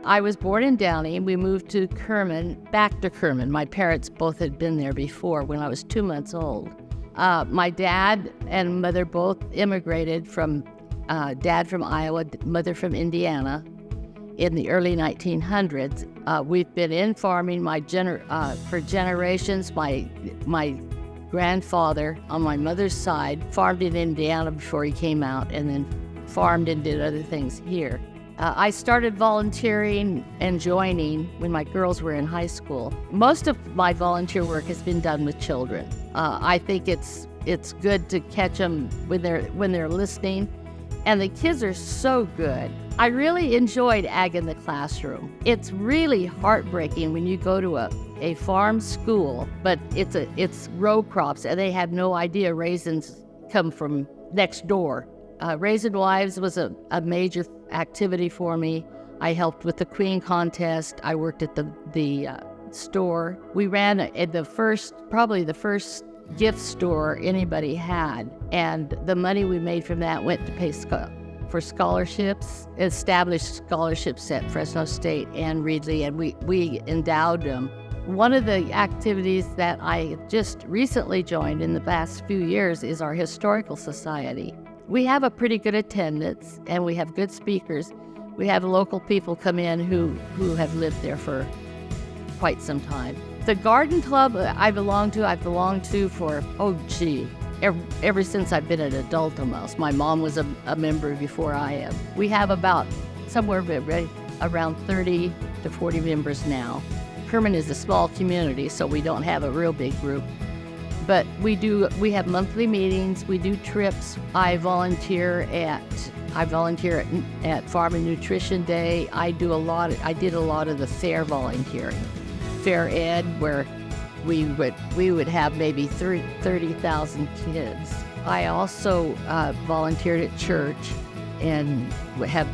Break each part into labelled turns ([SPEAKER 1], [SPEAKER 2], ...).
[SPEAKER 1] I was born in Downey, and we moved to Kerman, back to Kerman. My parents both had been there before when I was 2 months old. My dad and mother both immigrated from, dad from Iowa, mother from Indiana in the early 1900s. We've been in farming for generations. My grandfather on my mother's side farmed in Indiana before he came out, and then farmed and did other things here. I started volunteering and joining when my girls were in high school. Most of my volunteer work has been done with children. I think it's good to catch them when they're listening, and the kids are so good. I really enjoyed Ag in the Classroom. It's really heartbreaking when you go to a farm school, but it's row crops, and they have no idea raisins come from next door. Raisin Wives was a major activity for me. I helped with the queen contest. I worked at the store. We ran probably the first gift store anybody had, and the money we made from that went to pay for scholarships, established scholarships at Fresno State and Reedley, and we endowed them. One of the activities that I just recently joined in the past few years is our Historical Society. We have a pretty good attendance, and we have good speakers. We have local people come in who have lived there for quite some time. The garden club I've belonged to for, ever since I've been an adult almost. My mom was a member before I am. We have about somewhere around 30 to 40 members now. Kerman is a small community, so we don't have a real big group. But we have monthly meetings, we do trips. I volunteer at Farm and Nutrition Day. I did a lot of the fair volunteering. Fair Ed, where we would have maybe 30,000 kids. I also volunteered at church and have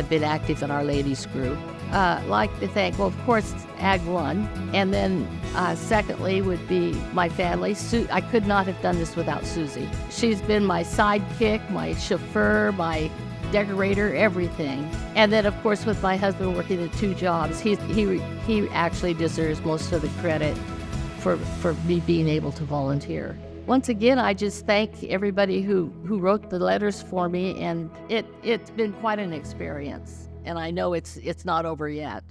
[SPEAKER 1] been active in Our Ladies group. Like to thank, well, of course, Ag 1, and then secondly would be my family. I could not have done this without Susie. She's been my sidekick, my chauffeur, my decorator, everything. And then, of course, with my husband working the 2 jobs, he actually deserves most of the credit for me being able to volunteer. Once again, I just thank everybody who wrote the letters for me, and it's been quite an experience. And I know it's not over yet.